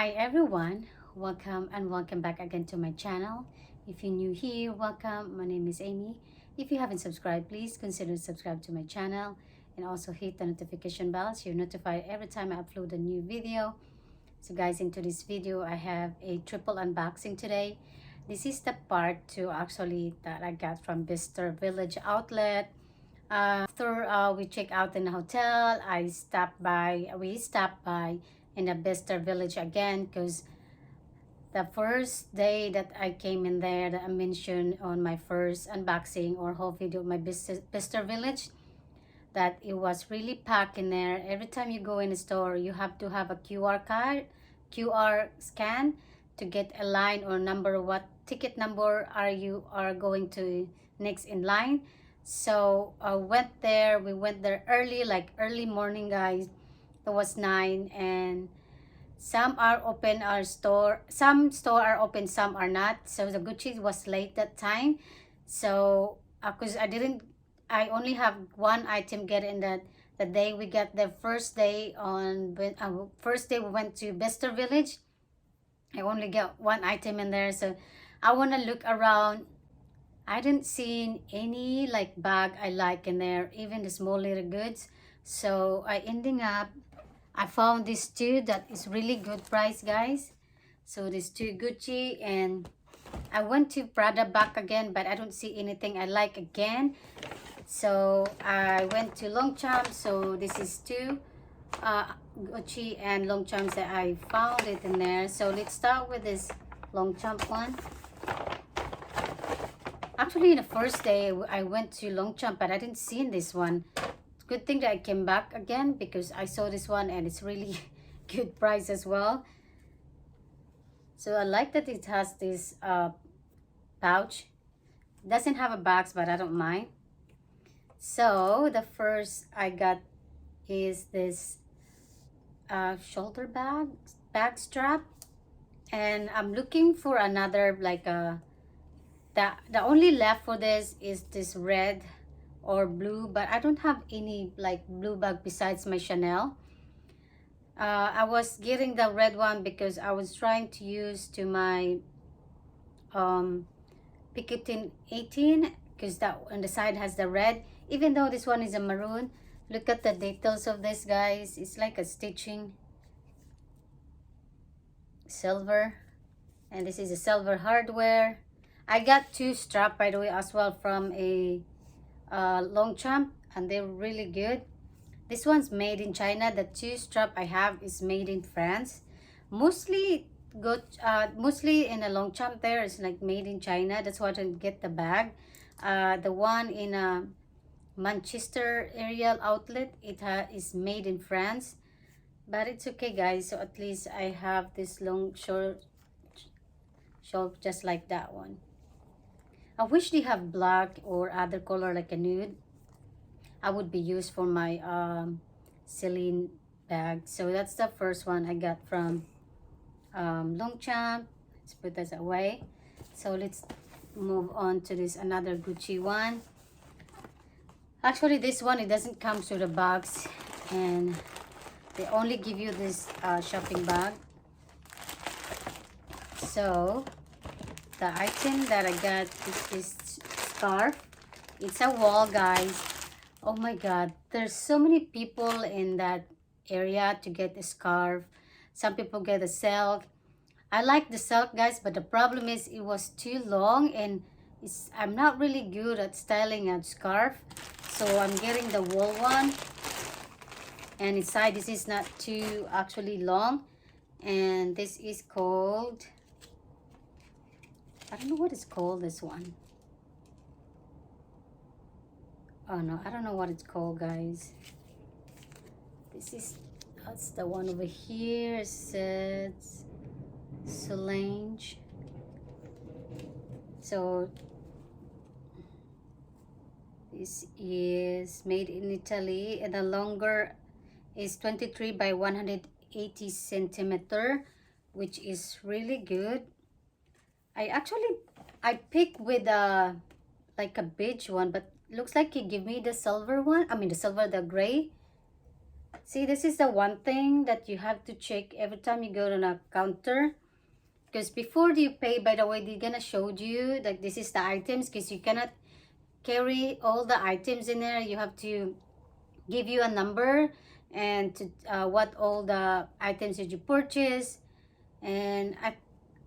Hi everyone, welcome and welcome back again to my channel. If you're new here, welcome. My name is Amy. If you haven't subscribed, please consider subscribe to my channel and also hit the notification bell so you're notified every time I upload a new video. So guys, into this video I have a triple unboxing today. This is the part 2 actually that I got from Bicester Village outlet. After we check out in the hotel, we stopped by in the Bicester Village again, because the first day that I came in there, that I mentioned on my first unboxing or whole video of my Bicester Village, that it was really packed in there. Every time you go in the store, you have to have a QR scan to get a line or number, what ticket number you are going to next in line. So I we went there early, like early morning, guys. It was 9, and some are open, some store are open, some are not. So the Gucci was late that time. So because I only have one item get in the day we got the first day first day we went to Bicester Village. I only got one item in there, so I want to look around. I didn't see any like bag I like in there, even the small little goods. So I found these two that is really good price, guys. So these two Gucci, and I went to Prada back again, but I don't see anything I like again. So I went to Longchamp. So this is two Gucci and Longchamps that I found it in there. So let's start with this Longchamp one. Actually, the first day I went to Longchamp, but I didn't see this one. Good thing that I came back again, because I saw this one and it's really good price as well. So I like that it has this pouch. It doesn't have a box, but I don't mind. So the first I got is this shoulder bag strap, and I'm looking for another like the only left for this is this red or blue, but I don't have any like blue bag besides my Chanel. I was getting the red one because I was trying to use to my Picotin 18, because that on the side has the red. Even though this one is a maroon, look at the details of this, guys. It's like a stitching silver, and this is a silver hardware. I got two strap, by the way, as well from a Longchamp, and they're really good. This one's made in China. The two strap I have is made in France. Mostly mostly in a Longchamp there is like made in China. That's why I didn't get the bag. The one in a Manchester area outlet, it is made in France, but it's okay, guys. So at least I have this long short just like that one. I wish they have black or other color like a nude. I would be used for my Celine bag. So that's the first one I got from Longchamp. Let's put this away. So let's move on to this another Gucci one. Actually, this one, it doesn't come to the box, and they only give you this shopping bag. So the item that I got is this scarf. It's a wall, guys. Oh my god, there's so many people in that area to get a scarf. Some people get a silk. I like the silk, guys, but the problem is it was too long, and I'm not really good at styling a scarf. So I'm getting the wool one, and inside this is not too actually long, and this is called, I don't know what it's called, this one. Oh no, I don't know what it's called, guys. That's the one over here. It says Solange. So this is made in Italy, and the longer is 23 by 180 centimeter, which is really good. I picked with like a beige one, but looks like he gave me the silver one. I mean the gray. See, this is the one thing that you have to check every time you go to a counter. Because before you pay, by the way, they're gonna show you that this is the items, because you cannot carry all the items in there. You have to give you a number and to what all the items that you purchase. And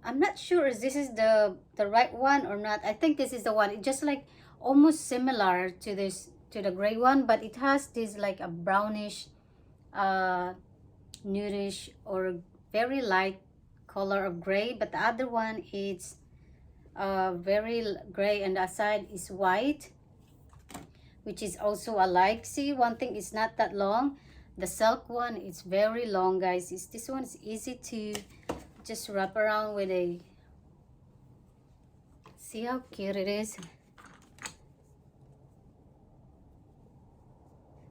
I'm not sure if this is the right one or not. I think this is the one. It's just like almost similar to this, to the gray one, but it has this like a brownish nudish or very light color of gray, but the other one is very gray and the side is white, which is also alike. See, one thing is not that long. The silk one is very long, guys. This one is easy to just wrap around with a, see how cute it is.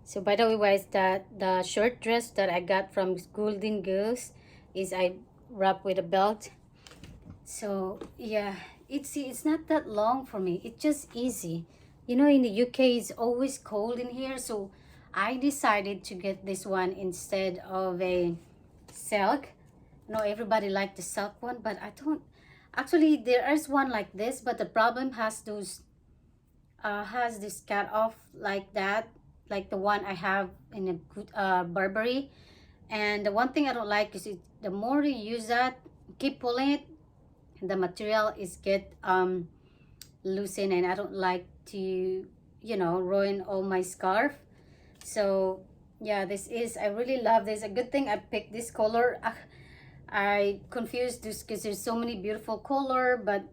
So by the way, guys, that the short dress that I got from Golden Goose is I wrap with a belt. So yeah, it's not that long for me. It's just easy. You know, in the UK it's always cold in here, so I decided to get this one instead of a silk. No, everybody like the silk one, but I don't. Actually, there is one like this, but the problem has those has this cut off like that, like the one I have in a good Burberry. And the one thing I don't like is the more you use that, keep pulling it, the material is get loosened, and I don't like to, you know, ruin all my scarf. So yeah, this is, I really love this. A good thing I picked this color. I confused this because there's so many beautiful color, but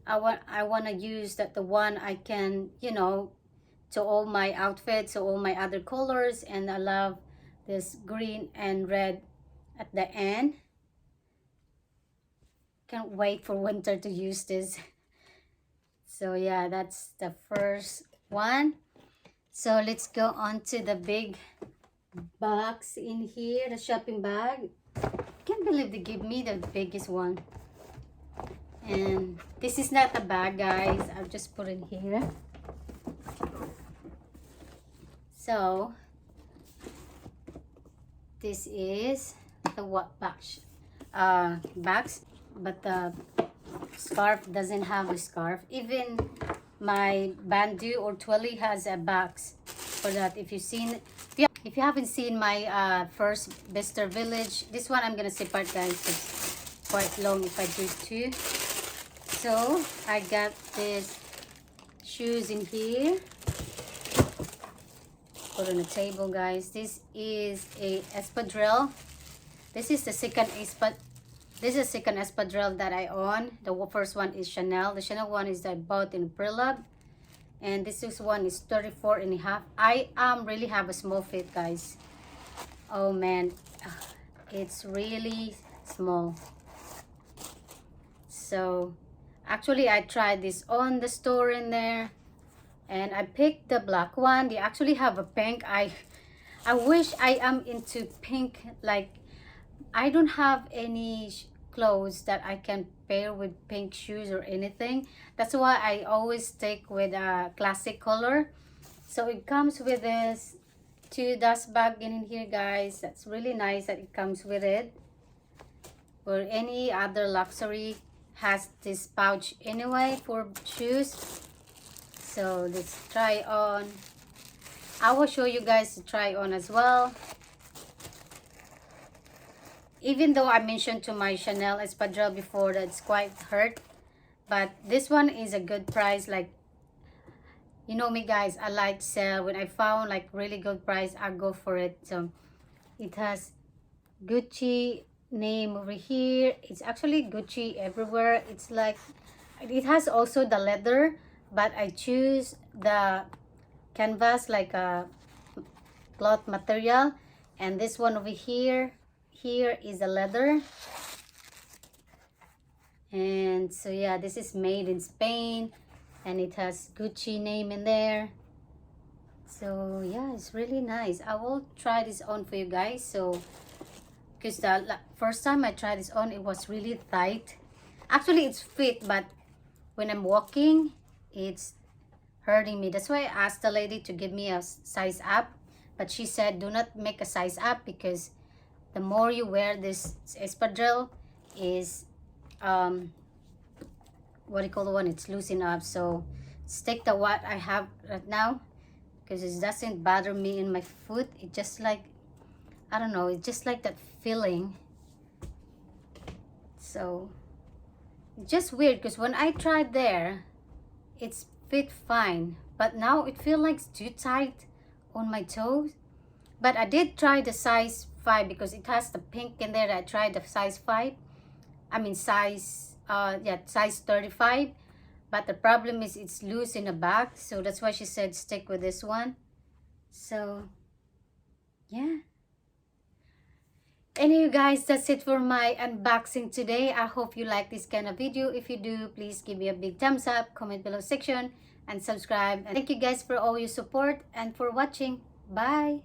I want to use that the one I can, you know, to all my outfits, so all my other colors. And I love this green and red at the end. Can't wait for winter to use this. So yeah, that's the first one. So let's go on to the big box in here, the shopping bag. Can't believe they give me the biggest one. And this is not a bag, guys. I'll just put it here. So this is the what box, bags, but the scarf doesn't have a scarf. Even my bandeau or twirly has a box for that. If you haven't seen my first Bicester Village, this one I'm gonna separate, guys. It's quite long if I do two. So I got this shoes in here. Put on the table, guys. This is a espadrille. This is the second espadrille that I own. The first one is Chanel. The Chanel one is that I bought in Prelab. And this one is 34 and a half. I really have a small fit, guys. Oh man, it's really small. So actually I tried this on the store in there, and I picked the black one. They actually have a pink. I wish I am into pink. Like, I don't have any clothes that I can pair with pink shoes or anything. That's why I always stick with a classic color. So it comes with this 2 dust bag in here, guys. That's really nice that it comes with it. Or any other luxury has this pouch anyway for shoes. So let's try on. I will show you guys to try on as well. Even though I mentioned to my Chanel espadrille before that it's quite hurt, but this one is a good price. Like, you know me, guys, I like to sell. When I found like really good price, I go for it. So it has Gucci name over here. It's actually Gucci everywhere. It's like, it has also the leather, but I choose the canvas, like a cloth material. And this one over here is a leather. And so yeah, this is made in Spain, and it has Gucci name in there. So yeah, it's really nice. I will try this on for you guys. So because the first time I tried this on, it was really tight. Actually it's fit, but when I'm walking, it's hurting me. That's why I asked the lady to give me a size up, but she said do not make a size up, because the more you wear this espadrille is what do you call the one, it's loosened up. So stick to what I have right now, because it doesn't bother me in my foot. It just like, I don't know, it's just like that feeling. So it's just weird, because when I tried there it's fit fine, but now it feels like it's too tight on my toes. But I did try the size 5, because it has the pink in there. I tried the size 5, I mean size size 35, but the problem is it's loose in the back, so that's why she said stick with this one. So yeah, anyway guys, that's it for my unboxing today. I hope you like this kind of video. If you do, please give me a big thumbs up, comment below section, and subscribe. And thank you guys for all your support and for watching. Bye.